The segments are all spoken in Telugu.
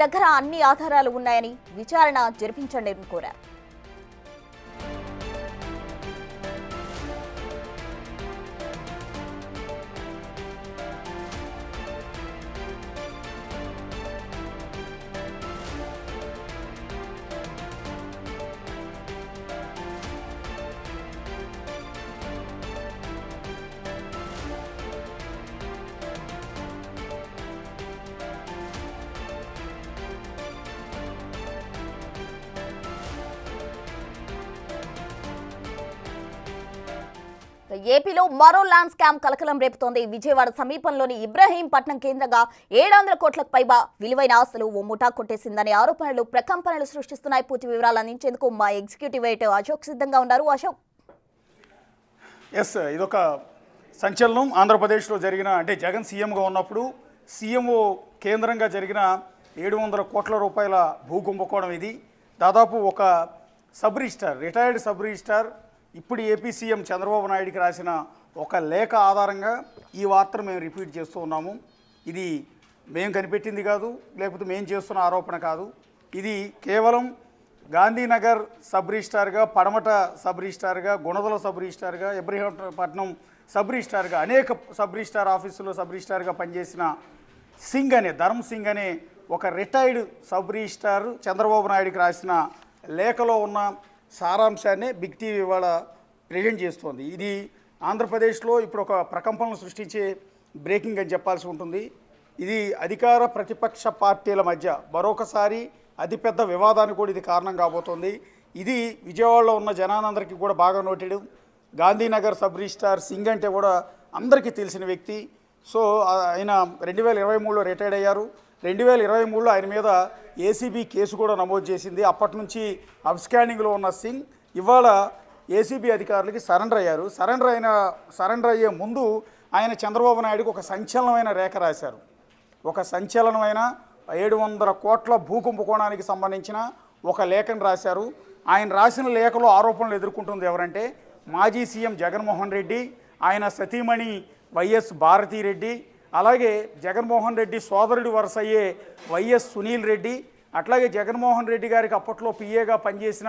దగ్గర అన్ని ఆధారాలు ఉన్నాయని విచారణ జరిపించండి అని కోరారు. ఏపీలో మరో ల్యాండ్ స్కామ్ కలకలం రేపుతోంది. విజయవాడ సమీపంలోని ఇబ్రహీంపట్నం కేంద్రంగా 700 కోట్లకు పైగా విలువైన ఆస్తులు ఓ ముఠా కొట్టేసిందనే ఆరోపణలు ప్రకంపనలు సృష్టిస్తున్నాయి. పూర్తి వివరాలు అందించేందుకు మా ఎగ్జిక్యూటివ్ ఎడిటర్ అశోక్ సిద్ధంగా ఉన్నారు. అశోక్, ఇదొక సంచలనం. ఆంధ్రప్రదేశ్లో జరిగిన అంటే జగన్ సీఎంగా ఉన్నప్పుడు సీఎంఓ కేంద్రంగా జరిగిన 700 కోట్ల రూపాయల భూ కుంభకోణం ఇది. దాదాపు ఒక sub registrar, retired sub registrar ఇప్పుడు ఏపీ సీఎం చంద్రబాబు నాయుడికి రాసిన ఒక లేఖ ఆధారంగా ఈ వార్తను మేము రిపీట్ చేస్తూ ఉన్నాము. ఇది మేము కనిపెట్టింది కాదు, లేకపోతే మేము చేస్తున్న ఆరోపణ కాదు. ఇది కేవలం గాంధీనగర్ సబ్ రిజిస్టార్గా, పడమట సబ్ రిజిస్టార్గా, గుణదల సబ్ రిజిస్టార్గా, ఇబ్రహీంపట్నం సబ్ రిజిస్టార్గా, అనేక సబ్ రిజిస్టార్ ఆఫీసులో సబ్ రిజిస్టార్గా పనిచేసిన సింగ్ అనే ధర్మ్ సింగ్ అనే ఒక రిటైర్డ్ సబ్ రిజిస్టార్ చంద్రబాబు నాయుడికి రాసిన లేఖలో ఉన్న సారాంశాన్ని బిగ్ టీవీ ఇవాళ ప్రెజెంట్ చేస్తోంది. ఇది ఆంధ్రప్రదేశ్లో ఇప్పుడు ఒక ప్రకంపనలు సృష్టించే బ్రేకింగ్ అని చెప్పాల్సి ఉంటుంది. ఇది అధికార ప్రతిపక్ష పార్టీల మధ్య మరొకసారి అతిపెద్ద వివాదానికి కూడా ఇది కారణం కాబోతోంది. ఇది విజయవాడలో ఉన్న జనానందరికీ కూడా బాగా noted. Gandhinagar sub registrar Singh అంటే కూడా అందరికీ తెలిసిన వ్యక్తి. సో ఆయన 2023లో రిటైర్డ్ అయ్యారు. 2023లో ఆయన మీద ఏసీబీ కేసు కూడా నమోదు చేసింది. అప్పటి నుంచి అబ్స్కాండింగ్లో ఉన్న సింగ్ ఇవాళ ఏసీబీ అధికారులకి సరెండర్ అయ్యారు. సరెండర్ అయ్యే ముందు ఆయన చంద్రబాబు నాయుడుకి ఒక సంచలనమైన లేఖ రాశారు. ఒక సంచలనమైన 700 కోట్ల భూ కుంభకోణానికి సంబంధించిన ఒక లేఖను రాశారు. ఆయన రాసిన లేఖలో ఆరోపణలు ఎదుర్కొంటుంది ఎవరంటే మాజీ సీఎం జగన్మోహన్ రెడ్డి, ఆయన సతీమణి వైఎస్ భారతీరెడ్డి, అలాగే జగన్మోహన్ రెడ్డి సోదరుడి వరుస అయ్యే వైఎస్ సునీల్ రెడ్డి, అట్లాగే జగన్మోహన్ రెడ్డి గారికి అప్పట్లో పిఏగా పనిచేసిన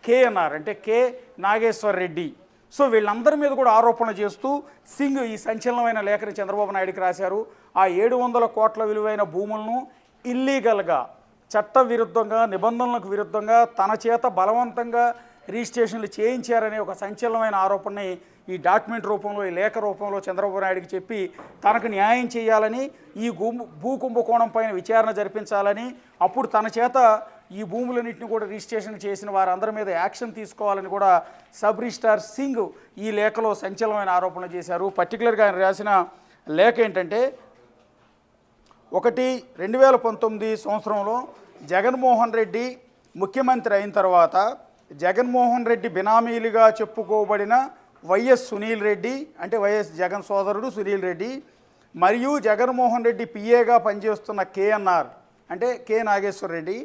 కేఎన్ఆర్ అంటే కె నాగేశ్వర్ రెడ్డి. సో వీళ్ళందరి మీద కూడా ఆరోపణ చేస్తూ సింగ్ ఈ సంచలనమైన లేఖని చంద్రబాబు నాయుడికి రాశారు. ఆ 700 కోట్ల విలువైన భూములను ఇల్లీగల్గా, చట్ట విరుద్ధంగా, నిబంధనలకు విరుద్ధంగా తన చేత బలవంతంగా రిజిస్ట్రేషన్లు చేయించారనే ఒక సంచలనమైన ఆరోపణని ఈ డాక్యుమెంట్ రూపంలో, ఈ లేఖ రూపంలో చంద్రబాబు నాయుడికి చెప్పి తనకు న్యాయం చేయాలని, ఈ భూ కుంభకోణం పైన విచారణ జరిపించాలని, అప్పుడు తన చేత ఈ భూములన్నింటినీ కూడా రిజిస్ట్రేషన్ చేసిన వారందరి మీద యాక్షన్ తీసుకోవాలని కూడా సబ్ రిజిస్టార్ సింగ్ ఈ లేఖలో సంచలనమైన ఆరోపణలు చేశారు. పర్టికులర్గా ఆయన రాసిన లేఖ ఏంటంటే 2019 సంవత్సరంలో జగన్మోహన్ రెడ్డి ముఖ్యమంత్రి అయిన తర్వాత జగన్మోహన్ రెడ్డి బినామీలుగా చెప్పుకోబడిన వైఎస్ సునీల్ రెడ్డి అంటే వైఎస్ జగన్ సోదరుడు సునీల్ రెడ్డి మరియు జగన్మోహన్ రెడ్డి పిఏగా పనిచేస్తున్న కేఎన్ఆర్ అంటే K Nageshwar Reddy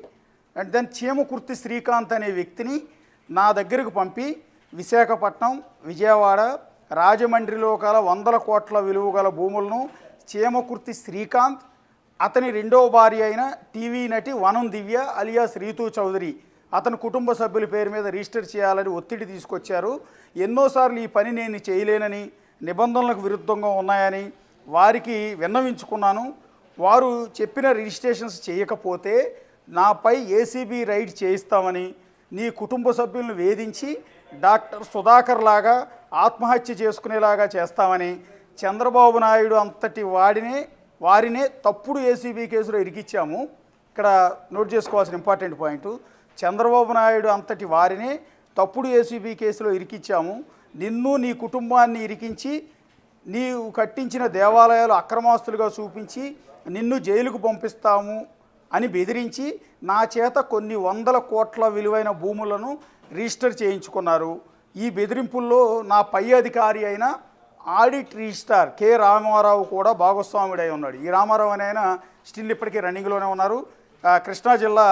and then Chimakurthi Srikanth అనే వ్యక్తిని నా దగ్గరకు పంపి విశాఖపట్నం, విజయవాడ, రాజమండ్రిలో గల 100 కోట్ల విలువ గల భూములను చీమకుర్తి శ్రీకాంత్, అతని రెండవ భార్య అయిన టీవీ నటి వనం దివ్య అలియాస్ రీతూ చౌదరి అతని కుటుంబ సభ్యుల పేరు మీద రిజిస్టర్ చేయాలని ఒత్తిడి తీసుకొచ్చారు. ఎన్నోసార్లు ఈ పని నేను చేయలేనని, నిబంధనలకు విరుద్ధంగా ఉన్నాయని వారికి విన్నవించుకున్నాను. వారు చెప్పిన రిజిస్ట్రేషన్స్ చేయకపోతే నాపై ఏసీబీ రైడ్ చేయిస్తామని, నీ కుటుంబ సభ్యులను వేధించి డాక్టర్ సుధాకర్ లాగా ఆత్మహత్య చేసుకునేలాగా చేస్తామని చంద్రబాబు నాయుడు అంతటి వారినే తప్పుడు ఏసీబీ కేసులో ఇరికిచ్చాము. ఇక్కడ నోట్ చేసుకోవాల్సిన ఇంపార్టెంట్ పాయింట్, చంద్రబాబు నాయుడు అంతటి వారినే తప్పుడు ఏసీబీ కేసులో ఇరికిచ్చాము. నిన్ను, నీ కుటుంబాన్ని ఇరికించి నీవు కట్టించిన దేవాలయాలు అక్రమాస్తులుగా చూపించి నిన్ను జైలుకు పంపిస్తాము అని బెదిరించి నా చేత కొన్ని 100 కోట్ల విలువైన భూములను రిజిస్టర్ చేయించుకున్నారు. ఈ బెదిరింపుల్లో నా పై అధికారి అయిన ఆడిట్ రిజిస్టార్ కె రామారావు కూడా భాగస్వాముడై ఉన్నాడు. ఈ రామారావు అని ఆయన స్టిల్ ఇప్పటికీ రన్నింగ్లోనే ఉన్నారు. కృష్ణా జిల్లా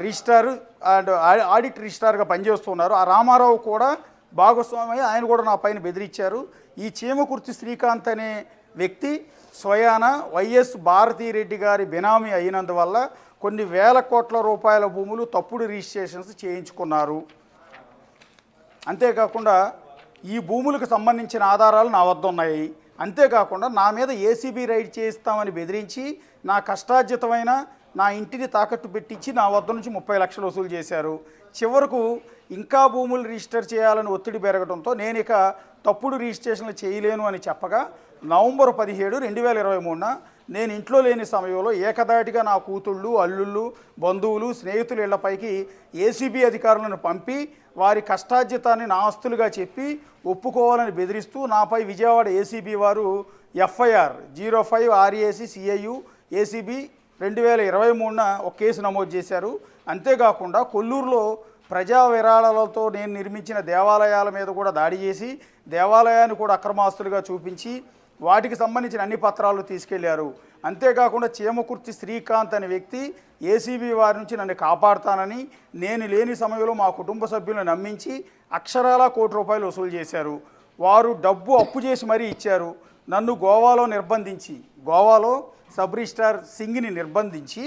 రిజిస్టార్ అండ్ ఆడిట్ రిజిస్టార్గా పనిచేస్తున్నారు. ఆ రామారావు కూడా భాగస్వామి, ఆయన కూడా నా పైన బెదిరించారు. ఈ చీమకుర్తి శ్రీకాంత్ అనే వ్యక్తి స్వయాన వైఎస్ భారతీరెడ్డి గారి బినామీ అయినందువల్ల కొన్ని వేల కోట్ల రూపాయల భూములు తప్పుడు రిజిస్ట్రేషన్స్ చేయించుకున్నారు. అంతేకాకుండా ఈ భూములకు సంబంధించిన ఆధారాలు నా వద్ద ఉన్నాయి. అంతేకాకుండా నా మీద ఏసీబీ రైడ్ చేయిస్తామని బెదిరించి నా కష్టార్జితమైన నా ఇంటిని తాకట్టు పెట్టించి నా వద్ద నుంచి 30 లక్షలు వసూలు చేశారు. చివరకు ఇంకా భూములు రిజిస్టర్ చేయాలని ఒత్తిడి పెరగడంతో నేను ఇక తప్పుడు రిజిస్ట్రేషన్లు చేయలేను అని చెప్పగా నవంబర్ 17, 2023న నేను ఇంట్లో లేని సమయంలో ఏకదాటిగా నా కూతుళ్ళు, అల్లుళ్ళు, బంధువులు, స్నేహితులు ఇళ్లపైకి ఏసీబీ అధికారులను పంపి వారి కష్టార్జితాన్ని నా ఆస్తులుగా చెప్పి ఒప్పుకోవాలని బెదిరిస్తూ నాపై విజయవాడ ఏసీబీ వారు FIR 05 RAC CIU ఏసీబీ 2023న ఒక కేసు నమోదు చేశారు. అంతేకాకుండా కొల్లూరులో ప్రజా విరాళాలతో నేను నిర్మించిన దేవాలయాల మీద కూడా దాడి చేసి దేవాలయాన్ని కూడా అక్రమాస్తులుగా చూపించి వాటికి సంబంధించిన అన్ని పత్రాలు తీసుకెళ్లారు. అంతేకాకుండా చీమకుర్తి శ్రీకాంత్ అనే వ్యక్తి ఏసీబీ వారి నుంచి నన్ను కాపాడుతానని నేను లేని సమయంలో మా కుటుంబ సభ్యులను నమ్మించి అక్షరాల ₹1 కోటి వసూలు చేశారు. వారు డబ్బు అప్పు చేసి మరీ ఇచ్చారు. నన్ను గోవాలో సబ్ రిజిస్ట్రార్ సింగ్ని నిర్బంధించి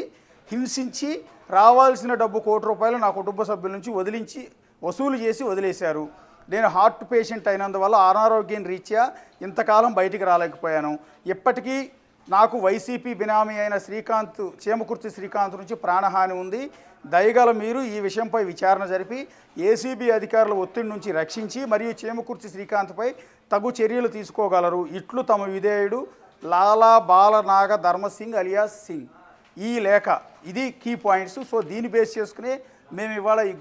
హింసించి రావాల్సిన డబ్బు ₹1 కోటి నా కుటుంబ సభ్యుల నుంచి వసూలు చేసి వదిలేశారు. నేను హార్ట్ పేషెంట్ అయినందువల్ల అనారోగ్యం రీత్యా ఇంతకాలం బయటికి రాలేకపోయాను. ఇప్పటికీ నాకు వైసీపీ బినామీ అయిన చీమకుర్తి శ్రీకాంత్ నుంచి ప్రాణహాని ఉంది. దయగల మీరు ఈ విషయంపై విచారణ జరిపి ఏసీబీ అధికారుల ఒత్తిడి నుంచి రక్షించి మరియు చీమకుర్తి శ్రీకాంత్పై తగు చర్యలు తీసుకోగలరు. ఇట్లు తమ విధేయుడు లాలా బాలనాగ ధర్మసింగ్ అలియాస్ సింగ్. ఈ లేఖ ఇది కీ పాయింట్స్. సో దీన్ని బేస్ చేసుకుని మేము ఇవాళ ఈ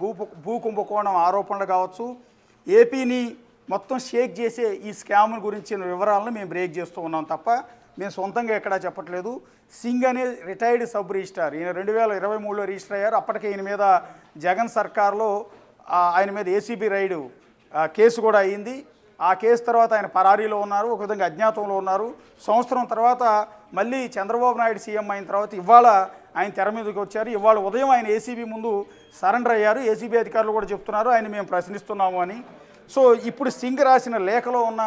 భూ కుంభకోణం ఆరోపణలు కావచ్చు, ఏపీని మొత్తం షేక్ చేసే ఈ స్కామ్ గురించిన వివరాలను మేము బ్రేక్ చేస్తూ ఉన్నాం తప్ప మేము సొంతంగా ఎక్కడా చెప్పట్లేదు. సింగ్ అనే రిటైర్డ్ సబ్ రిజిస్ట్రార్, ఈయన 2023లో రిజిస్టర్ అయ్యారు. అప్పటికే ఈయన మీద జగన్ సర్కార్లో ఆయన మీద ఏసీబీ రైడ్ కేసు కూడా అయ్యింది. ఆ కేసు తర్వాత ఆయన పరారీలో ఉన్నారు, ఒక విధంగా అజ్ఞాతంలో ఉన్నారు. సంవత్సరం తర్వాత మళ్ళీ చంద్రబాబు నాయుడు సీఎం అయిన తర్వాత ఇవాళ ఆయన తెర మీదకి వచ్చారు. ఇవాళ ఉదయం ఆయన ఏసీబీ ముందు సరెండర్ అయ్యారు. ఏసీబీ అధికారులు కూడా చెప్తున్నారు ఆయన మేము ప్రశ్నిస్తున్నాము అని. సో ఇప్పుడు సింగ్ రాసిన లేఖలో ఉన్న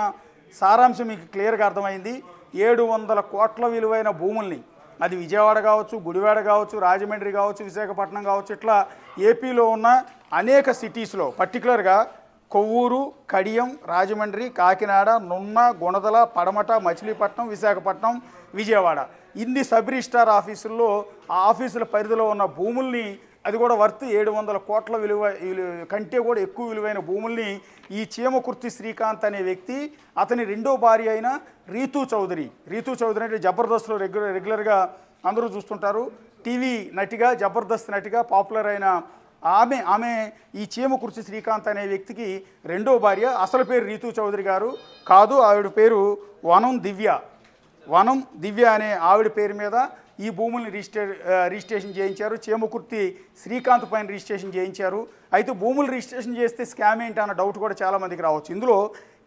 సారాంశం మీకు క్లియర్గా అర్థమైంది. 700 కోట్ల విలువైన భూముల్ని, అది విజయవాడ కావచ్చు, గుడివాడ కావచ్చు, రాజమండ్రి కావచ్చు, విశాఖపట్నం కావచ్చు, ఇట్లా ఏపీలో ఉన్న అనేక సిటీస్లో పర్టికులర్గా కొవ్వూరు, కడియం, రాజమండ్రి, కాకినాడ, నున్న, గుణదల, పడమట, మచిలీపట్నం, విశాఖపట్నం, విజయవాడ ఇన్ని సబ్ రిజిస్ట్రార్ ఆఫీసుల్లో ఆ ఆఫీసుల పరిధిలో ఉన్న భూముల్ని, అది కూడా వర్త్ 700 కోట్ల కంటే కూడా ఎక్కువ విలువైన భూముల్ని ఈ చీమకుర్తి శ్రీకాంత్ అనే వ్యక్తి, అతని రెండో భార్య అయిన రీతూ చౌదరి అంటే జబర్దస్త్లో రెగ్యులర్గా అందరూ చూస్తుంటారు, టీవీ నటిగా, జబర్దస్త్ నటిగా పాపులర్ అయిన ఆమె ఈ చీమకుర్తి శ్రీకాంత్ అనే వ్యక్తికి రెండో భార్య. అసలు పేరు రీతూ చౌదరి గారు కాదు, ఆవిడ పేరు వనం దివ్య అనే ఆవిడ పేరు మీద ఈ భూముల్ని రిజిస్ట్రేషన్ చేయించారు. చీమకుర్తి శ్రీకాంత్ పైన రిజిస్ట్రేషన్ చేయించారు. అయితే భూములు రిజిస్ట్రేషన్ చేస్తే స్కామ్ ఏంటి అన్న డౌట్ కూడా చాలామందికి రావచ్చు. ఇందులో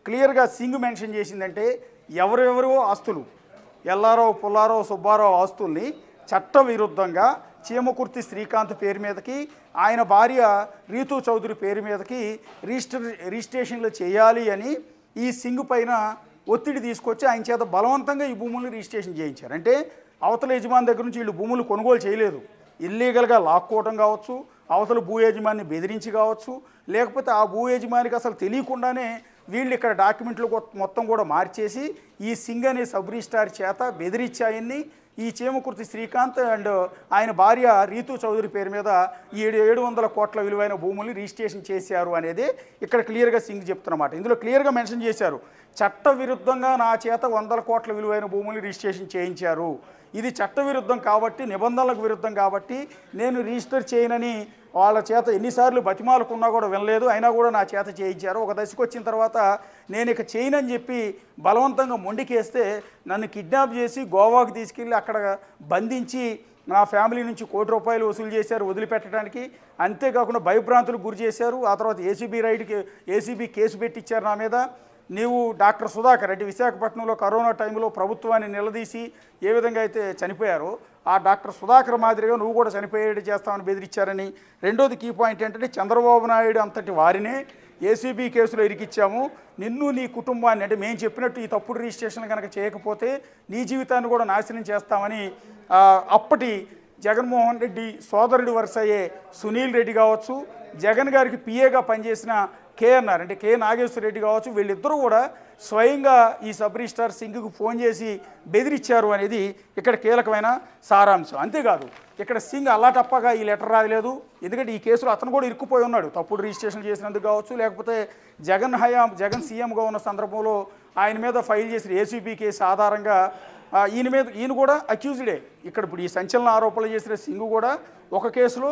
క్లియర్గా సింగ్ మెన్షన్ చేసిందంటే ఎవరెవరో ఆస్తులు, ఎల్లారావు, పుల్లారావు, సుబ్బారావు ఆస్తుల్ని చట్టవిరుద్ధంగా చీమకుర్తి శ్రీకాంత్ పేరు మీదకి, ఆయన భార్య రీతూ చౌదరి పేరు మీదకి రిజిస్ట్రేషన్లు చేయాలి అని ఈ సింగ్ పైన ఒత్తిడి తీసుకొచ్చి ఆయన చేత బలవంతంగా ఈ భూములను రిజిస్ట్రేషన్ చేయించారు. అంటే అవతల యజమాని దగ్గర నుంచి వీళ్ళు భూములు కొనుగోలు చేయలేదు, ఇల్లీగల్గా లాక్కోవడం కావచ్చు, అవతల భూ యజమాని బెదిరించి కావచ్చు, లేకపోతే ఆ భూ యజమానికి అసలు తెలియకుండానే వీళ్ళు ఇక్కడ డాక్యుమెంట్లు మొత్తం కూడా మార్చేసి ఈ సింగ్ అనే సబ్ రిజిస్ట్రార్ చేత బెదిరించి ఆయన్ని ఈ చీమకుర్తి శ్రీకాంత్ అండ్ ఆయన భార్య రీతూ చౌదరి పేరు మీద 700 కోట్ల విలువైన భూముల్ని రిజిస్ట్రేషన్ చేశారు అనేది ఇక్కడ క్లియర్గా సింగ్ చెప్తున్నమాట. ఇందులో క్లియర్గా మెన్షన్ చేశారు, చట్టవిరుద్ధంగా నా చేత 100 కోట్ల విలువైన భూముల్ని రిజిస్ట్రేషన్ చేయించారు. ఇది చట్టవిరుద్ధం కాబట్టి, నిబంధనలకు విరుద్ధం కాబట్టి నేను రిజిస్టర్ చేయనని వాళ్ళ చేత ఎన్నిసార్లు బతిమాలకున్నా కూడా వినలేదు, అయినా కూడా నా చేత చేయించారు. ఒక దశకు వచ్చిన తర్వాత నేను ఇక చేయనని చెప్పి బలవంతంగా మొండికేస్తే నన్ను కిడ్నాప్ చేసి గోవాకు తీసుకెళ్ళి అక్కడ బంధించి నా ఫ్యామిలీ నుంచి ₹1 కోటి వసూలు చేశారు వదిలిపెట్టడానికి. అంతేకాకుండా భయభ్రాంతులకు గురి చేశారు. ఆ తర్వాత ఏసీబీ కేసు పెట్టించారు నా మీద. నీవు డాక్టర్ సుధాకర్ అంటే విశాఖపట్నంలో కరోనా టైంలో ప్రభుత్వాన్ని నిలదీసి ఏ విధంగా అయితే చనిపోయారో ఆ డాక్టర్ సుధాకర్ మాదిరిగా నువ్వు కూడా చనిపోయేది చేస్తామని బెదిరించారని. రెండోది కీ పాయింట్ ఏంటంటే చంద్రబాబు నాయుడు అంతటి వారినే ఏసీబీ కేసులో ఇరికిచ్చాము, నిన్ను నీ కుటుంబాన్ని అంటే మేము చెప్పినట్టు ఈ తప్పుడు రిజిస్ట్రేషన్ కనుక చేయకపోతే నీ జీవితాన్ని కూడా నాశనం చేస్తామని అప్పటి జగన్మోహన్ రెడ్డి సోదరుడు వరుస అయ్యే సునీల్ రెడ్డి కావచ్చు, జగన్ గారికి పిఏగా పనిచేసిన కేఎన్ఆర్ అంటే కె నాగేశ్వర రెడ్డి కావచ్చు, వీళ్ళిద్దరూ కూడా స్వయంగా ఈ సబ్ రిజిస్ట్రార్ సింగ్కు ఫోన్ చేసి బెదిరించారు అనేది ఇక్కడ కీలకమైన సారాంశం. అంతేకాదు ఇక్కడ సింగ్ అల్లాటప్పగా ఈ లెటర్ రాయలేదు, ఎందుకంటే ఈ కేసులో అతను కూడా ఇరుక్కుపోయి ఉన్నాడు. తప్పుడు రిజిస్ట్రేషన్ చేసినందుకు కావచ్చు, లేకపోతే జగన్ సీఎంగా ఉన్న సందర్భంలో ఆయన మీద ఫైల్ చేసిన ఏసీబీ కేసు ఆధారంగా ఈయన కూడా అక్యూజ్డే. ఇక్కడ ఇప్పుడు ఈ సంచలన ఆరోపణలు చేసిన సింగ్ కూడా ఒక కేసులో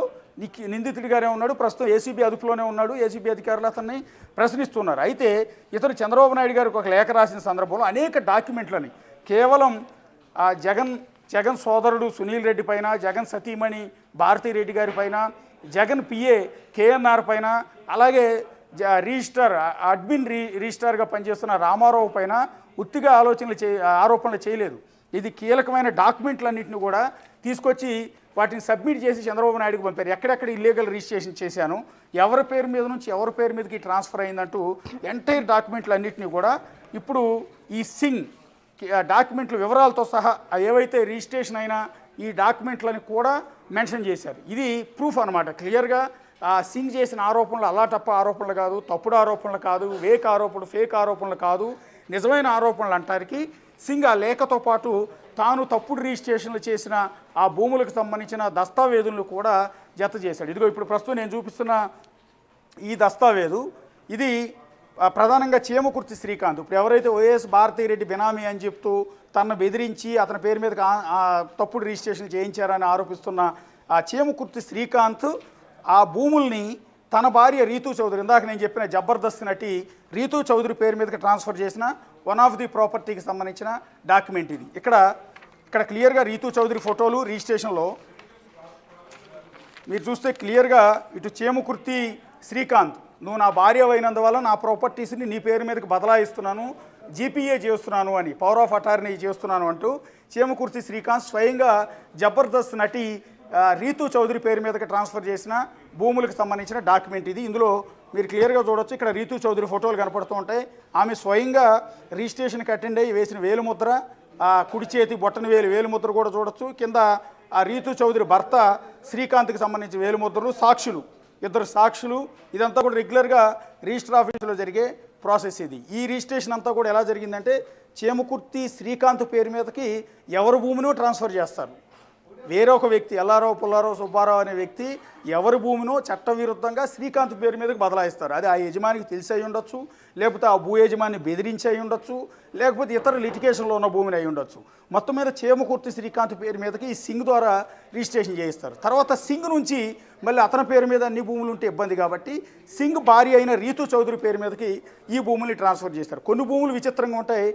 నిందితుడిగానే ఉన్నాడు, ప్రస్తుతం ఏసీబీ అదుపులోనే ఉన్నాడు. ఏసీబీ అధికారులు అతన్ని ప్రశ్నిస్తున్నారు. అయితే ఇతను చంద్రబాబు నాయుడు గారికి ఒక లేఖ రాసిన సందర్భంలో అనేక డాక్యుమెంట్లని కేవలం జగన్ సోదరుడు సునీల్ రెడ్డి పైన, జగన్ సతీమణి భారతీరెడ్డి గారి పైన, జగన్ పిఏ కేఎన్ఆర్ పైన, అలాగే అడ్మిన్ రిజిస్ట్రార్గా పనిచేస్తున్న రామారావు పైన ఉత్తిగా ఆరోపణలు చేయలేదు. ఇది కీలకమైన డాక్యుమెంట్లన్నింటినీ కూడా తీసుకొచ్చి వాటిని సబ్మిట్ చేసి చంద్రబాబు నాయుడుకి పంపారు. ఎక్కడెక్కడ ఇల్లీగల్ రిజిస్ట్రేషన్ చేశాను, ఎవరి పేరు మీద నుంచి ఎవరి పేరు మీదకి ట్రాన్స్ఫర్ అయిందంటూ ఎంటైర్ డాక్యుమెంట్లన్నింటినీ కూడా ఇప్పుడు ఈ సింగ్ డాక్యుమెంట్ల వివరాలతో సహా ఏవైతే రిజిస్ట్రేషన్ అయినా ఈ డాక్యుమెంట్లని కూడా మెన్షన్ చేశారు. ఇది ప్రూఫ్ అనమాట. క్లియర్గా సింగ్ చేసిన ఆరోపణలు అల్లాటప్ప ఆరోపణలు కాదు, తప్పుడు ఆరోపణలు కాదు, ఫేక్ ఆరోపణలు కాదు, నిజమైన ఆరోపణలు అంటానికి సింగ్ ఆ లేఖతో పాటు తాను తప్పుడు రిజిస్ట్రేషన్లు చేసిన ఆ భూములకు సంబంధించిన దస్తావేజులను కూడా జత చేశాడు. ఇదిగో ఇప్పుడు ప్రస్తుతం నేను చూపిస్తున్న ఈ దస్తావేజు ఇది ప్రధానంగా చేమకుర్తి శ్రీకాంత్. ఇప్పుడు ఎవరైతే వైఎస్ భారతీరెడ్డి బినామీ అని చెప్తూ తనను బెదిరించి అతని పేరు మీద తప్పుడు రిజిస్ట్రేషన్ చేయించారని ఆరోపిస్తున్న ఆ చేమకుర్తి శ్రీకాంత్ ఆ భూముల్ని తన భార్య రీతూ చౌదరి, ఇందాక నేను చెప్పిన జబర్దస్త్ నటి రీతూ చౌదరి పేరు మీదకి ట్రాన్స్ఫర్ చేసిన వన్ ఆఫ్ ది ప్రాపర్టీకి సంబంధించిన డాక్యుమెంట్ ఇది. ఇక్కడ క్లియర్గా రీతూ చౌదరి ఫోటోలు రిజిస్ట్రేషన్లో మీరు చూస్తే క్లియర్గా ఇటు చేమకుర్తి శ్రీకాంత్, నువ్వు నా భార్య అయినందువల్ల నా ప్రాపర్టీస్ని నీ పేరు మీదకి బదలాయిస్తున్నాను, జీపీఏ చేస్తున్నాను అని, పవర్ ఆఫ్ అటార్నీ చేస్తున్నాను అంటూ చేమకుర్తి శ్రీకాంత్ స్వయంగా జబర్దస్త్ నటి రీతూ చౌదరి పేరు మీదకి ట్రాన్స్ఫర్ చేసిన భూములకు సంబంధించిన డాక్యుమెంట్ ఇది. ఇందులో మీరు క్లియర్గా చూడొచ్చు, ఇక్కడ రీతూ చౌదరి ఫోటోలు కనపడుతూ ఉంటాయి. ఆమె స్వయంగా రిజిస్ట్రేషన్కి అటెండ్ అయ్యి వేసిన వేలుముద్ర, కుడి చేతి బొట్టన వేలుముద్ర కూడా చూడొచ్చు. కింద ఆ రీతూ చౌదరి భర్త శ్రీకాంత్కి సంబంధించిన వేలుముద్రలు, ఇద్దరు సాక్షులు. ఇదంతా కూడా రెగ్యులర్గా రిజిస్టర్ ఆఫీసులో జరిగే ప్రాసెస్ ఇది. ఈ రిజిస్ట్రేషన్ అంతా కూడా ఎలా జరిగిందంటే చేమకుర్తి శ్రీకాంత్ పేరు మీదకి ఎవరి భూమినో ట్రాన్స్ఫర్ చేస్తారు. వేరొక వ్యక్తి ఎల్లారావు పుల్లారావు సుబ్బారావు అనే వ్యక్తి ఎవరి భూమినో చట్టవిరుద్ధంగా శ్రీకాంత్ పేరు మీదకి బదలాయిస్తారు. అది ఆ యజమానికి తెలిసి అయి ఉండొచ్చు, లేకపోతే ఆ భూ యజమాని బెదిరించి అయి ఉండొచ్చు, లేకపోతే ఇతర లిటిగేషన్లో ఉన్న భూమిని అయి ఉండొచ్చు. మొత్తం మీద చేమకుర్తి శ్రీకాంత్ పేరు మీదకి ఈ సింగ్ ద్వారా రిజిస్ట్రేషన్ చేయిస్తారు. తర్వాత సింగ్ నుంచి మళ్ళీ అతని పేరు మీద అన్ని భూములు ఉంటే ఇబ్బంది కాబట్టి సింగ్ భార్య అయిన రీతూ చౌదరి పేరు మీదకి ఈ భూముల్ని ట్రాన్స్ఫర్ చేస్తారు. కొన్ని భూములు విచిత్రంగా ఉంటాయి.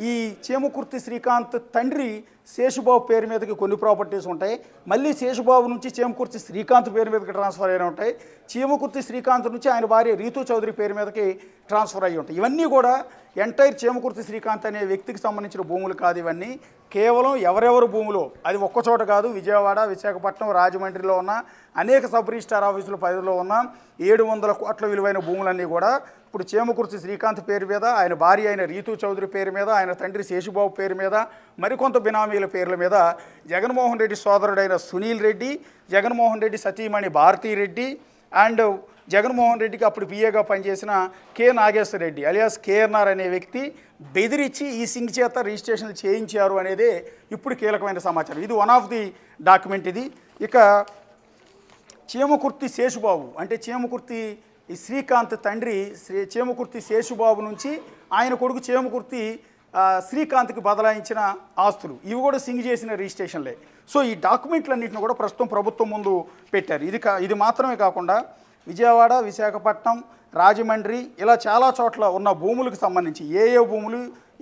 ఈ చేమకుర్తి శ్రీకాంత్ తండ్రి శేషుబాబు పేరు మీదకి కొన్ని ప్రాపర్టీస్ ఉంటాయి, మళ్ళీ శేషుబాబు నుంచి చేమకుర్తి శ్రీకాంత్ పేరు మీదకి ట్రాన్స్ఫర్ అయిన ఉంటాయి, చేమకుర్తి శ్రీకాంత్ నుంచి ఆయన భార్య రీతూ చౌదరి పేరు మీదకి ట్రాన్స్ఫర్ అయ్యి ఉంటాయి. ఇవన్నీ కూడా ఎంటైర్ చేమకుర్తి శ్రీకాంత్ అనే వ్యక్తికి సంబంధించిన భూములు కాదు. ఇవన్నీ కేవలం ఎవరెవరు భూములో, అది ఒక్కచోట కాదు, విజయవాడ, విశాఖపట్నం, రాజమండ్రిలో ఉన్న అనేక సబ్ రిజిస్ట్రార్ ఆఫీసుల పరిధిలో ఉన్న 700 కోట్ల విలువైన భూములన్నీ కూడా ఇప్పుడు చేమకుర్తి శ్రీకాంత్ పేరు మీద, ఆయన భార్య అయిన రీతూ చౌదరి పేరు మీద, ఆయన తండ్రి శేషుబాబు పేరు మీద, మరికొంత బినామీల పేర్ల మీద జగన్మోహన్ రెడ్డి సోదరుడైన సునీల్ రెడ్డి, జగన్మోహన్ రెడ్డి సతీమణి భారతీరెడ్డి అండ్ జగన్మోహన్ రెడ్డికి అప్పుడు పిఏగా పనిచేసిన K Nageswara Reddy alias KNR అనే వ్యక్తి బెదిరించి ఈ సింగ్ చేత రిజిస్ట్రేషన్లు చేయించారు అనేది ఇప్పుడు కీలకమైన సమాచారం. ఇది వన్ ఆఫ్ ది డాక్యుమెంట్ ఇది. ఇక చేమకుర్తి శేషుబాబు అంటే చేమకుర్తి శ్రీకాంత్ తండ్రి చేమకుర్తి శేషుబాబు నుంచి ఆయన కొడుకు చేమకుర్తి శ్రీకాంత్కి బదలాయించిన ఆస్తులు, ఇవి కూడా సింగ్ చేసిన రిజిస్ట్రేషన్లే. సో ఈ డాక్యుమెంట్లన్నింటిని కూడా ప్రస్తుతం ప్రభుత్వం ముందు పెట్టారు. ఇది మాత్రమే కాకుండా విజయవాడ, విశాఖపట్నం, రాజమండ్రి ఇలా చాలా చోట్ల ఉన్న భూములకు సంబంధించి ఏ భూములు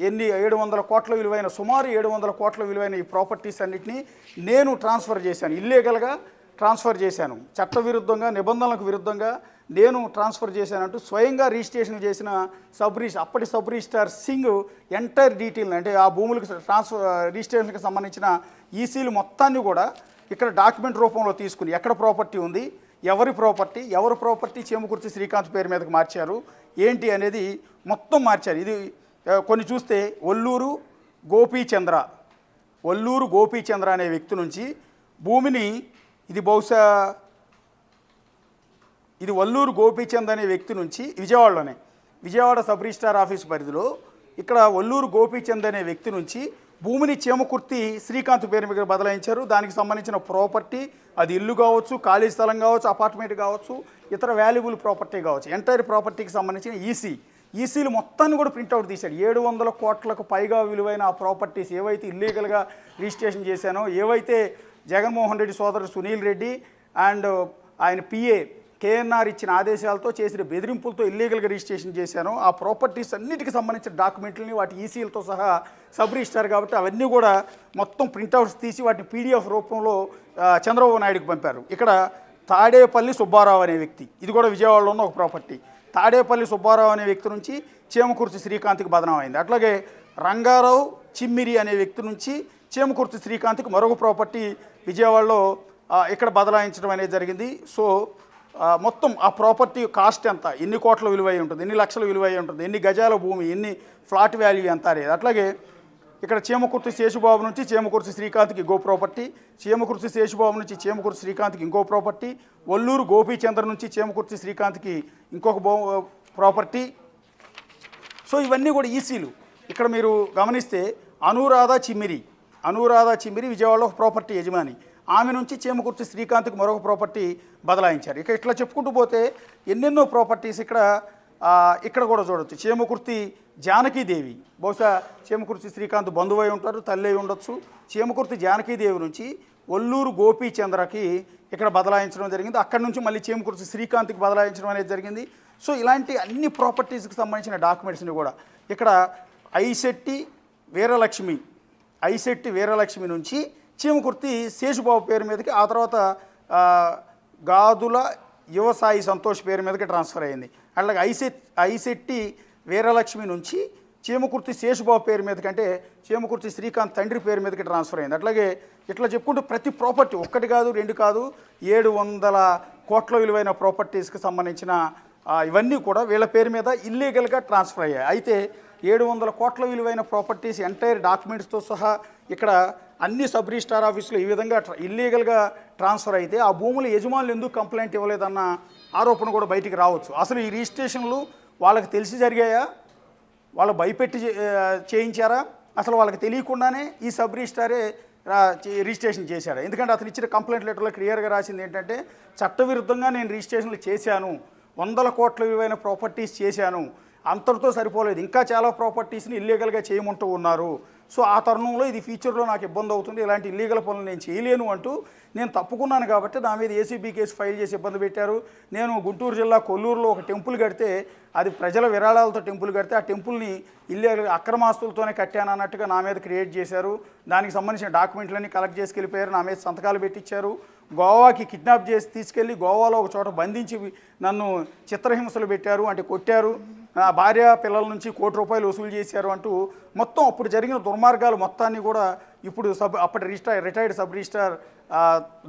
ఎన్ని 700 కోట్ల విలువైన, సుమారు 700 కోట్ల విలువైన ఈ ప్రాపర్టీస్ అన్నింటినీ నేను ట్రాన్స్ఫర్ చేశాను, ఇల్లీగల్గా ట్రాన్స్ఫర్ చేశాను, చట్టవిరుద్ధంగా, నిబంధనలకు విరుద్ధంగా నేను ట్రాన్స్ఫర్ చేశానంటూ స్వయంగా రిజిస్ట్రేషన్ చేసిన అప్పటి sub registrar Singh entire detail అంటే ఆ భూములకు రిజిస్ట్రేషన్కి సంబంధించిన ఈసీలు మొత్తాన్ని కూడా ఇక్కడ డాక్యుమెంట్ రూపంలో తీసుకుని ఎక్కడ ప్రాపర్టీ ఉంది, ఎవరి ప్రాపర్టీ చేమకుర్తి శ్రీకాంత్ పేరు మీదకి మార్చారు ఏంటి అనేది మొత్తం మార్చారు. ఇది కొన్ని చూస్తే ఒల్లూరు గోపీచంద్ర అనే వ్యక్తి నుంచి భూమిని ఇది బహుశా ఇది వల్లూరు గోపీచంద్ అనే వ్యక్తి నుంచి విజయవాడ సబ్ రిజిస్ట్రార్ ఆఫీస్ పరిధిలో ఇక్కడ వల్లూరు గోపీచంద్ అనే వ్యక్తి నుంచి భూమిని చేమకుర్తి శ్రీకాంత్ పేరు మీద బదలాయించారు. దానికి సంబంధించిన ప్రాపర్టీ, అది ఇల్లు కావచ్చు, ఖాళీ స్థలం కావచ్చు, అపార్ట్మెంట్ కావచ్చు, ఇతర వాల్యుబుల్ ప్రాపర్టీ కావచ్చు, ఎంటైర్ ప్రాపర్టీకి సంబంధించిన ఈసీలు మొత్తాన్ని కూడా ప్రింట్అవుట్ తీశాడు. 700 కోట్లకు పైగా విలువైన ఆ ప్రాపర్టీస్ ఏవైతే ఇల్లీగల్గా రిజిస్ట్రేషన్ చేశానో, ఏవైతే జగన్మోహన్ రెడ్డి సోదరుడు సునీల్ రెడ్డి అండ్ ఆయన పిఏ కేఎన్ఆర్ ఇచ్చిన ఆదేశాలతో చేసిన బెదిరింపులతో ఇల్లీగల్గా రిజిస్ట్రేషన్ చేశాను, ఆ ప్రాపర్టీస్ అన్నిటికి సంబంధించిన డాక్యుమెంట్లని వాటి ఈసీలతో సహా సబ్ రిజిస్ట్రార్ కాబట్టి అవన్నీ కూడా మొత్తం ప్రింట్అవుట్స్ తీసి వాటిని పీడిఎఫ్ రూపంలో చంద్రబాబు నాయుడుకి పంపారు. ఇక్కడ తాడేపల్లి సుబ్బారావు అనే వ్యక్తి, ఇది కూడా విజయవాడలో ఉన్న ఒక ప్రాపర్టీ, తాడేపల్లి సుబ్బారావు అనే వ్యక్తి నుంచి చేమకుర్తి శ్రీకాంత్కి బదనం అయింది. అట్లాగే రంగారావు చిమ్మిరి అనే వ్యక్తి నుంచి చేమకుర్తి శ్రీకాంత్కి మరొక ప్రాపర్టీ విజయవాడలో ఇక్కడ బదలాయించడం అనేది జరిగింది. సో మొత్తం ఆ ప్రాపర్టీ కాస్ట్ ఎంత, ఎన్ని కోట్ల విలువ అయి ఉంటుంది, ఎన్ని లక్షల విలువ అయి ఉంటుంది, ఎన్ని గజాల భూమి, ఎన్ని ఫ్లాట్ వాల్యూ ఎంత అనేది. అట్లాగే ఇక్కడ చేమకుర్తి శేషుబాబు నుంచి చేమకుర్తి శ్రీకాంత్కి ఇంకో ప్రాపర్టీ, చేమకుర్తి శేషుబాబు నుంచి చేమకుర్తి శ్రీకాంత్కి ఇంకో ప్రాపర్టీ, వల్లూరు గోపీచంద్ర నుంచి చేమకుర్తి శ్రీకాంత్కి ఇంకొక ప్రాపర్టీ. సో ఇవన్నీ కూడా ఈసీలు. ఇక్కడ మీరు గమనిస్తే అనురాధ చిమ్మిరి విజయవాడలో ఒక ప్రాపర్టీ యజమాని, ఆమె నుంచి చేమకుర్తి శ్రీకాంత్కి మరొక ప్రాపర్టీ బదలాయించారు. ఇట్లా చెప్పుకుంటూ పోతే ఎన్నెన్నో ప్రాపర్టీస్ ఇక్కడ కూడా చూడవచ్చు. చేమకుర్తి జానకీదేవి, బహుశా చేమకుర్తి శ్రీకాంత్ బంధువై ఉంటారు, తల్లి అయి ఉండొచ్చు. చేమకుర్తి జానకీదేవి నుంచి వల్లూరు గోపీచంద్రకి ఇక్కడ బదలాయించడం జరిగింది. అక్కడి నుంచి మళ్ళీ చేమకుర్తి శ్రీకాంత్కి బదలాయించడం అనేది జరిగింది. సో ఇలాంటి అన్ని ప్రాపర్టీస్కి సంబంధించిన డాక్యుమెంట్స్ని కూడా ఇక్కడ ఐశెట్టి వీరలక్ష్మి నుంచి చేమకుర్తి శేషుబాబు పేరు మీదకి, ఆ తర్వాత గాదుల యువసాయి సంతోష్ పేరు మీదకి ట్రాన్స్ఫర్ అయింది. అట్లాగే ఐశెట్టి వీరలక్ష్మి నుంచి చేమకుర్తి శేషుబాబు పేరు మీదకి, అంటే చేమకుర్తి శ్రీకాంత్ తండ్రి పేరు మీదకి ట్రాన్స్ఫర్ అయింది. అట్లాగే ఇట్లా చెప్పుకుంటూ ప్రతి ప్రాపర్టీ, ఒకటి కాదు రెండు కాదు, 700 కోట్ల విలువైన ప్రాపర్టీస్కి సంబంధించిన ఇవన్నీ కూడా వీళ్ళ పేరు మీద ఇల్లీగల్గా ట్రాన్స్ఫర్ అయ్యాయి. అయితే 700 కోట్ల విలువైన ప్రాపర్టీస్ ఎంటైర్ డాక్యుమెంట్స్తో సహా ఇక్కడ అన్ని సబ్ రిజిస్ట్రార్ ఆఫీసులో ఈ విధంగా ఇల్లీగల్గా ట్రాన్స్ఫర్ అయితే ఆ భూముల యజమానులు ఎందుకు కంప్లైంట్ ఇవ్వలేదన్న ఆరోపణ కూడా బయటికి రావచ్చు. అసలు ఈ రిజిస్ట్రేషన్లు వాళ్ళకి తెలిసి జరిగాయా, వాళ్ళు భయపెట్టి చేయించారా, అసలు వాళ్ళకి తెలియకుండానే ఈ సబ్ రిజిస్ట్రారే రిజిస్ట్రేషన్ చేశాడు? ఎందుకంటే అతను ఇచ్చిన కంప్లైంట్ లెటర్లో క్లియర్గా రాసింది ఏంటంటే, చట్టవిరుద్ధంగా నేను రిజిస్ట్రేషన్లు చేశాను, 100 కోట్ల విలువైన ప్రాపర్టీస్ చేశాను, అంతటితో సరిపోలేదు, ఇంకా చాలా ప్రాపర్టీస్ని ఇల్లీగల్గా చేయమంటూ ఉన్నారు. సో ఆ తరుణంలో ఇది ఫ్యూచర్లో నాకు ఇబ్బంది అవుతుంది, ఇలాంటి ఇల్లీగల్ పనులు నేను చేయలేను అంటూ నేను తప్పుకున్నాను కాబట్టి నా మీద ఏసీబీ కేసు ఫైల్ చేసి ఇబ్బంది పెట్టారు. నేను గుంటూరు జిల్లా కొల్లూరులో ఒక టెంపుల్ కడితే, అది ప్రజల విరాళాలతో టెంపుల్ కడితే ఆ టెంపుల్ని ఇల్లీగల్ అక్రమాస్తులతోనే కట్టాను అన్నట్టుగా నా మీద క్రియేట్ చేశారు. దానికి సంబంధించిన డాక్యుమెంట్లన్నీ కలెక్ట్ చేసుకెళ్ళిపోయారు, నా మీద సంతకాలు పెట్టించారు. గోవాకి కిడ్నాప్ చేసి తీసుకెళ్ళి గోవాలో ఒక చోట బంధించి నన్ను చిత్రహింసలు పెట్టారు, అంటే కొట్టారు. నా భార్య పిల్లల నుంచి ₹1 కోటి వసూలు చేశారు అంటూ మొత్తం అప్పుడు జరిగిన దుర్మార్గాలు మొత్తాన్ని కూడా ఇప్పుడు అప్పటి retired sub registrar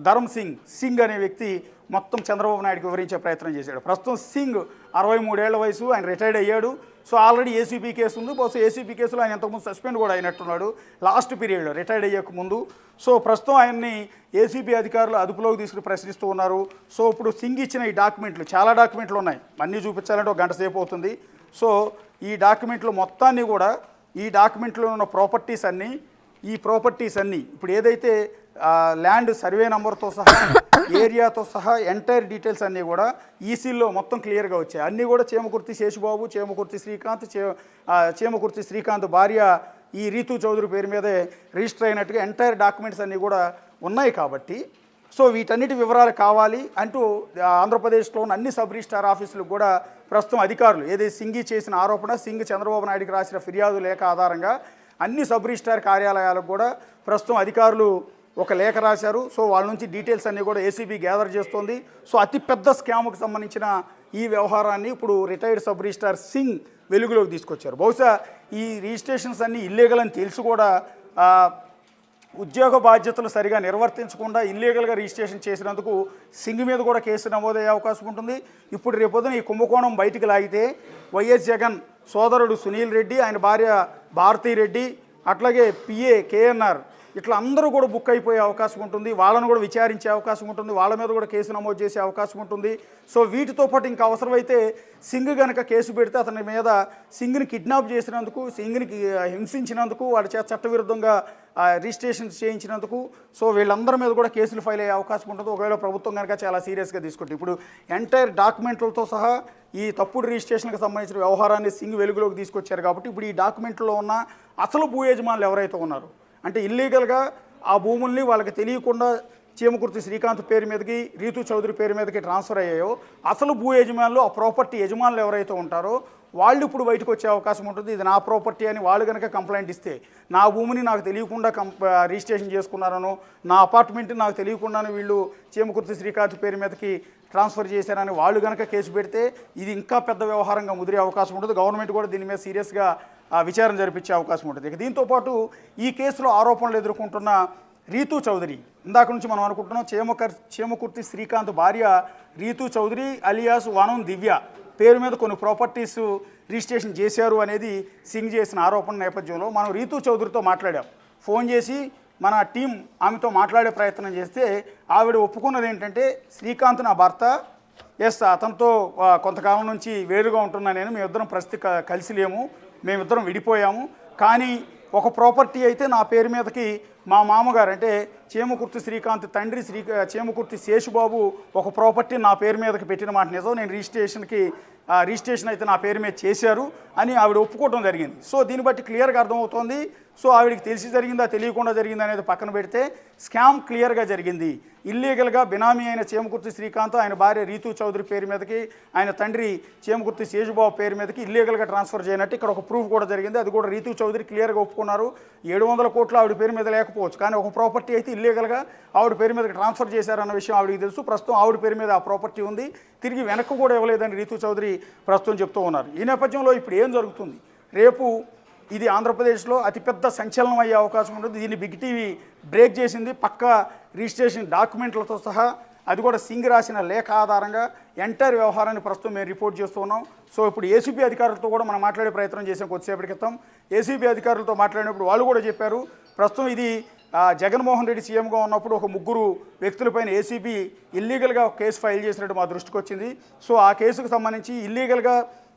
Dharam Singh అనే వ్యక్తి మొత్తం చంద్రబాబు నాయుడుకి వివరించే ప్రయత్నం చేశాడు. ప్రస్తుతం సింగ్ 63 ఏళ్ల వయసు, ఆయన రిటైర్డ్ అయ్యాడు. సో ఆల్రెడీ ఏసీబీ కేసు ఉంది. బహుశా ఏసీబీ కేసులో ఆయన ఇంతకుముందు సస్పెండ్ కూడా అయినట్టున్నాడు లాస్ట్ పీరియడ్లో, రిటైర్డ్ అయ్యక ముందు. సో ప్రస్తుతం ఆయన్ని ఏసీబీ అధికారులు అదుపులోకి తీసుకుని ప్రశ్నిస్తూ ఉన్నారు. సో ఇప్పుడు సింగ్ ఇచ్చిన ఈ డాక్యుమెంట్లు, చాలా డాక్యుమెంట్లు ఉన్నాయి, అన్నీ చూపించాలంటే 1 గంట సేపు అవుతుంది. సో ఈ డాక్యుమెంట్లు మొత్తాన్ని కూడా, ఈ డాక్యుమెంట్లో ఉన్న ప్రాపర్టీస్ అన్నీ ఇప్పుడు ఏదైతే ల్యాండ్ సర్వే నెంబర్తో సహా ఏరియాతో సహా ఎంటైర్ డీటెయిల్స్ అన్నీ కూడా ఈసీల్లో మొత్తం క్లియర్గా వచ్చాయి. అన్నీ కూడా చేమకుర్తి శేషుబాబు, చేమకుర్తి శ్రీకాంత్ భార్య ఈ రీతు చౌదరి పేరు మీదే రిజిస్టర్ అయినట్టుగా ఎంటైర్ డాక్యుమెంట్స్ అన్నీ కూడా ఉన్నాయి. కాబట్టి సో వీటన్నిటి వివరాలు కావాలి అంటూ ఆంధ్రప్రదేశ్లో ఉన్న అన్ని సబ్ రిజిస్ట్రార్ ఆఫీసులకు కూడా ప్రస్తుతం అధికారులు, ఏదైతే సింగి చేసిన ఆరోపణ, సింగ్ చంద్రబాబు నాయుడుకి రాసిన ఫిర్యాదు లేఖ ఆధారంగా అన్ని సబ్ రిజిస్ట్రార్ కార్యాలయాలకు కూడా ప్రస్తుతం అధికారులు ఒక లేఖ రాశారు. సో వాళ్ళ నుంచి డీటెయిల్స్ అన్నీ కూడా ఏసీబీ గ్యాదర్ చేస్తోంది. సో అతిపెద్ద స్కామ్కి సంబంధించిన ఈ వ్యవహారాన్ని ఇప్పుడు రిటైర్డ్ సబ్ రిజిస్ట్రార్ సింగ్ వెలుగులోకి తీసుకొచ్చారు. బహుశా ఈ రిజిస్ట్రేషన్స్ అన్నీ ఇల్లీగల్ అని తెలిసి కూడా ఉద్యోగ బాధ్యతలు సరిగా నిర్వర్తించకుండా ఇల్లీగల్గా రిజిస్ట్రేషన్ చేసినందుకు సింగ్ మీద కూడా కేసు నమోదయ్యే అవకాశం ఉంటుంది. ఇప్పుడు రేపొద్దున ఈ కుంభకోణం బయటికి లాగితే వైఎస్ జగన్ సోదరుడు సునీల్ రెడ్డి, ఆయన భార్య భారతీ రెడ్డి, అట్లాగే పిఏ కేఎన్ఆర్ ఇట్లా అందరూ కూడా బుక్ అయిపోయే అవకాశం ఉంటుంది, వాళ్ళను కూడా విచారించే అవకాశం ఉంటుంది, వాళ్ళ మీద కూడా కేసు నమోదు చేసే అవకాశం ఉంటుంది. సో వీటితో పాటు ఇంకా అవసరమైతే సింగ్ కనుక కేసు పెడితే అతని మీద సింగ్ని కిడ్నాప్ చేసినందుకు, సింగ్ని హింసించినందుకు, వాడి చేత చట్టవిరుద్ధంగా రిజిస్ట్రేషన్ చేయించినందుకు సో వీళ్ళందరి మీద కూడా కేసులు ఫైల్ అయ్యే అవకాశం ఉంటుంది ఒకవేళ ప్రభుత్వం కనుక చాలా సీరియస్గా తీసుకుంటుంది. ఇప్పుడు ఎంటైర్ డాక్యుమెంట్లతో సహా ఈ తప్పుడు రిజిస్ట్రేషన్కి సంబంధించిన వ్యవహారాన్ని సింగ్ వెలుగులోకి తీసుకొచ్చారు. కాబట్టి ఇప్పుడు ఈ డాక్యుమెంట్లో ఉన్న అసలు భూ యజమానులు ఎవరైతే ఉన్నారో, అంటే ఇల్లీగల్గా ఆ భూముల్ని వాళ్ళకి తెలియకుండా చీమకుర్తి శ్రీకాంత్ పేరు మీదకి, రీతు చౌదరి పేరు మీదకి ట్రాన్స్ఫర్ అయ్యాయో అసలు భూ యజమానులు, ఆ ప్రాపర్టీ యజమానులు ఎవరైతే ఉంటారో వాళ్ళు ఇప్పుడు బయటకు వచ్చే అవకాశం ఉంటుంది. ఇది నా ప్రాపర్టీ అని వాళ్ళు కనుక కంప్లైంట్ ఇస్తే, నా భూమిని నాకు తెలియకుండా రిజిస్ట్రేషన్ చేసుకున్నారనో, నా అపార్ట్మెంట్ని నాకు తెలియకుండానే వీళ్ళు చీమకుర్తి శ్రీకాంత్ పేరు మీదకి ట్రాన్స్ఫర్ చేశారని వాళ్ళు కనుక కేసు పెడితే ఇది ఇంకా పెద్ద వ్యవహారంగా ముదిరే అవకాశం ఉంటుంది. గవర్నమెంట్ కూడా దీని మీద సీరియస్గా విచారణ జరిపించే అవకాశం ఉంటుంది. ఇక దీంతోపాటు ఈ కేసులో ఆరోపణలు ఎదుర్కొంటున్న రీతూ చౌదరి, ఇందాక నుంచి మనం అనుకుంటున్నాం చీమకుర్తి శ్రీకాంత్ భార్య రీతూ చౌదరి అలియాస్ వనం దివ్య పేరు మీద కొన్ని ప్రాపర్టీస్ రిజిస్ట్రేషన్ చేశారు అనేది సింగ్ చేసిన ఆరోపణ నేపథ్యంలో మనం రీతూ చౌదరితో మాట్లాడాం. ఫోన్ చేసి మన టీం ఆమెతో మాట్లాడే ప్రయత్నం చేస్తే ఆవిడ ఒప్పుకున్నది ఏంటంటే, శ్రీకాంత్ నా భర్త, అతనితో కొంతకాలం నుంచి వేరుగా ఉంటున్నా నేను, మేమిద్దరం ప్రస్తుతం కలిసి లేము, మేమిద్దరం విడిపోయాము. కానీ ఒక ప్రాపర్టీ అయితే నా పేరు మీదకి మా మామగారు అంటే చీమకుర్తి శ్రీకాంత్ తండ్రి చీమకుర్తి శేషుబాబు ఒక ప్రాపర్టీ నా పేరు మీదకి పెట్టిన మాట నిజం, నేను రిజిస్ట్రేషన్ అయితే నా పేరు మీద చేశారు అని ఆవిడ ఒప్పుకోవడం జరిగింది. సో దీన్ని బట్టి క్లియర్గా అర్థమవుతోంది. సో ఆవిడకి తెలిసి జరిగిందా తెలియకుండా జరిగిందా అనేది పక్కన పెడితే స్కామ్ క్లియర్గా జరిగింది. ఇల్లీగల్గా బినామీ అయిన చీమకుర్తి శ్రీకాంత్ ఆయన భార్య రీతూ చౌదరి పేరు మీదకి, ఆయన తండ్రి చీమకుర్తి శేషుబాబు పేరు మీదకి ఇల్లీగల్గా ట్రాన్స్ఫర్ చేయనట్టు ఇక్కడ ఒక ప్రూఫ్ కూడా జరిగింది. అది కూడా రీతూ చౌదరి క్లియర్గా ఒప్పుకున్నారు. 700 కోట్లు ఆవిడ పేరు మీద లేకపోవచ్చు, కానీ ఒక ప్రాపర్టీ అయితే ఇల్లీగల్గా ఆవిడ పేరు మీదకి ట్రాన్స్ఫర్ చేశారన్న విషయం ఆవిడకి తెలుసు. ప్రస్తుతం ఆవిడ పేరు మీద ఆ ప్రాపర్టీ ఉంది, తిరిగి వెనక్కు కూడా ఇవ్వలేదని రీతూ చౌదరి ప్రస్తుతం చెప్తూ ఉన్నారు. ఈ నేపథ్యంలో ఇప్పుడు ఏం జరుగుతుంది, రేపు ఇది ఆంధ్రప్రదేశ్లో అతిపెద్ద సంచలనం అయ్యే అవకాశం ఉంటుంది. దీన్ని బిగ్ టీవీ బ్రేక్ చేసింది. పక్కా రిజిస్ట్రేషన్ డాక్యుమెంట్లతో సహా, అది కూడా సింగ్ రాసిన లేఖ ఆధారంగా ఎంటైర్ వ్యవహారాన్ని ప్రస్తుతం మేము రిపోర్ట్ చేస్తూ ఉన్నాం. సో ఇప్పుడు ఏసీబీ అధికారులతో కూడా మనం మాట్లాడే ప్రయత్నం చేసాం కొద్దిసేపటి క్రితం. ఏసీబీ అధికారులతో మాట్లాడినప్పుడు వాళ్ళు కూడా చెప్పారు, ప్రస్తుతం ఇది జగన్మోహన్ రెడ్డి సీఎంగా ఉన్నప్పుడు ఒక 3 వ్యక్తులపైన ఏసీబీ ఇల్లీగల్గా కేసు ఫైల్ చేసినట్టు మా దృష్టికి వచ్చింది. సో ఆ కేసుకు సంబంధించి ఇల్లీగల్గా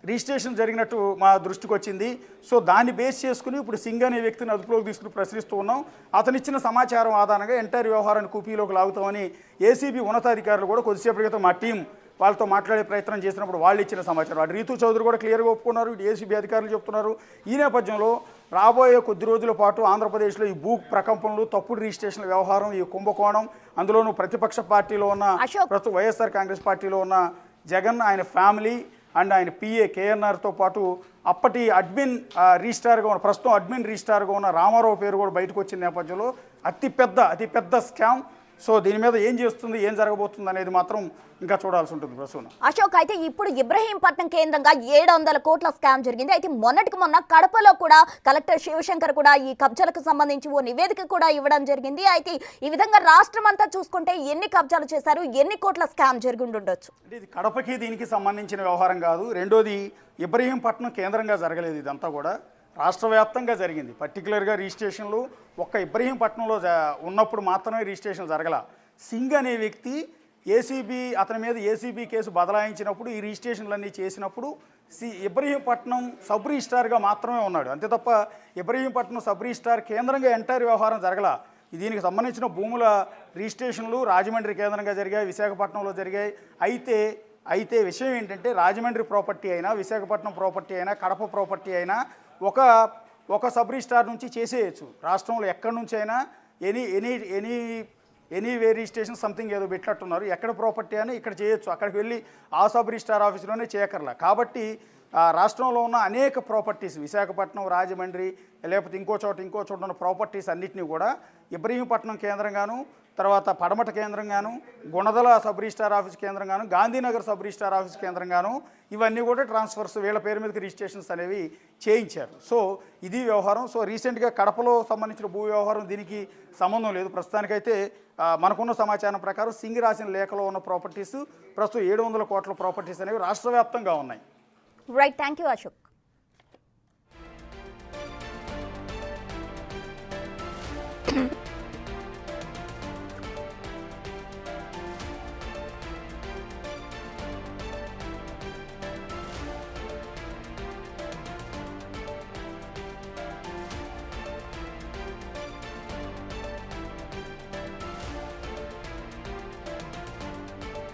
రిజిస్ట్రేషన్ జరిగినట్టు మా దృష్టికి వచ్చింది. సో దాన్ని బేస్ చేసుకుని ఇప్పుడు సింగ్ అనే వ్యక్తిని అదుపులోకి తీసుకుని ప్రశ్నిస్తూ ఉన్నాం. అతను ఇచ్చిన సమాచారం ఆధారంగా ఎంటైర్ వ్యవహారాన్ని కూపీలోకి లాగుతామని ఏసీబీ ఉన్నతాధికారులు కూడా కొద్దిసేపటి క్రితం మా టీం వాళ్ళతో మాట్లాడే ప్రయత్నం చేసినప్పుడు వాళ్ళు ఇచ్చిన సమాచారం అటు రీతూ చౌదరి కూడా క్లియర్గా ఒప్పుకున్నారు, ఇటు ఏసీబీ అధికారులు చెప్తున్నారు. ఈ నేపథ్యంలో రాబోయే కొద్ది రోజుల పాటు ఆంధ్రప్రదేశ్లో ఈ భూ ప్రకంపనలు, తప్పుడు రిజిస్ట్రేషన్ల వ్యవహారం, ఈ కుంభకోణం, అందులోనూ ప్రతిపక్ష పార్టీలో ఉన్న ప్రస్తుతం వైఎస్ఆర్ కాంగ్రెస్ పార్టీలో ఉన్న జగన్, ఆయన ఫ్యామిలీ అండ్ ఆయన పిఏ కేఎన్ఆర్తో పాటు అప్పటి అడ్మిన్ రిజిస్ట్రార్గా ఉన్న, ప్రస్తుతం అడ్మిన్ రిజిస్ట్రార్గా ఉన్న రామారావు పేరు కూడా బయటకు వచ్చిన నేపథ్యంలో అతిపెద్ద స్కామ్. సో దీని మీద ఏం చేస్తుంది, ఏం జరగబోతుంది అనేది మాత్రం ఇంకా చూడాల్సి ఉంటుంది ప్రస్తుతం. అశోక్, అయితే ఇప్పుడు ఇబ్రహీంపట్నం కేంద్రంగా 700 కోట్ల స్కామ్ జరిగింది. అయితే మొన్న కడపలో కూడా కలెక్టర్ శివశంకర్ కూడా ఈ కబ్జాలకు సంబంధించి ఓ నివేదిక కూడా ఇవ్వడం జరిగింది. అయితే ఈ విధంగా రాష్ట్రం అంతా చూసుకుంటే ఎన్ని కబ్జాలు చేశారు, ఎన్ని కోట్ల స్కామ్ జరిగి ఉండొచ్చు? అంటే ఇది కడపకి దీనికి సంబంధించిన వ్యవహారం కాదు. రెండోది ఇబ్రహీంపట్నం కేంద్రంగా జరగలేదు, ఇదంతా కూడా రాష్ట్ర వ్యాప్తంగా జరిగింది. పర్టికులర్గా రిజిస్ట్రేషన్లు ఒక్క ఇబ్రహీంపట్నంలో ఉన్నప్పుడు మాత్రమే రిజిస్ట్రేషన్ జరగల. సింగ్ అనే వ్యక్తి అతని మీద ఏసీబీ కేసు బదలాయించినప్పుడు, ఈ రిజిస్ట్రేషన్లన్నీ చేసినప్పుడు ఇబ్రహీంపట్నం సబ్ రిజిస్ట్రార్గా మాత్రమే ఉన్నాడు. అంతే తప్ప ఇబ్రహీంపట్నం సబ్ రిజిస్ట్రార్ కేంద్రంగా ఎంటైర్ వ్యవహారం జరగల. దీనికి సంబంధించిన భూముల రిజిస్ట్రేషన్లు రాజమండ్రి కేంద్రంగా జరిగాయి, విశాఖపట్నంలో జరిగాయి. అయితే విషయం ఏంటంటే, రాజమండ్రి ప్రాపర్టీ అయినా, విశాఖపట్నం ప్రాపర్టీ అయినా, కడప ప్రాపర్టీ అయినా ఒక సబ్ రిజిస్ట్రార్ నుంచి చేసేయచ్చు. రాష్ట్రంలో ఎక్కడి నుంచి అయినా ఎనీ రిజిస్ట్రేషన్ సంథింగ్ ఏదో పెట్టినట్టున్నారు, ఎక్కడ ప్రాపర్టీ అని ఇక్కడ చేయొచ్చు. అక్కడికి వెళ్ళి ఆ సబ్ రిజిస్ట్రార్ ఆఫీసులోనే చేయకర్లా. కాబట్టి రాష్ట్రంలో ఉన్న అనేక ప్రాపర్టీస్, విశాఖపట్నం, రాజమండ్రి, లేకపోతే ఇంకో చోట ఉన్న ప్రాపర్టీస్ అన్నింటినీ కూడా ఇబ్రహీంపట్నం కేంద్రంగాను, తర్వాత పడమట కేంద్రంగాను, గుణదల సబ్ రిజిస్ట్రార్ ఆఫీస్ కేంద్రంగాను, గాంధీనగర్ సబ్ రిజిస్ట్రార్ ఆఫీస్ కేంద్రంగాను ఇవన్నీ కూడా ట్రాన్స్ఫర్స్ వీళ్ళ పేరు మీదకి రిజిస్ట్రేషన్స్ అనేవి చేయించారు. సో ఇది వ్యవహారం. సో రీసెంట్గా కడపలో సంబంధించిన భూ వ్యవహారం దీనికి సంబంధం లేదు. ప్రస్తుతానికైతే మనకున్న సమాచారం ప్రకారం సింగ్ రాసిన లేఖలో ఉన్న ప్రాపర్టీస్ ప్రస్తుతం 700 కోట్ల ప్రాపర్టీస్ అనేవి రాష్ట్ర వ్యాప్తంగా ఉన్నాయి. Right, thank you Ashok.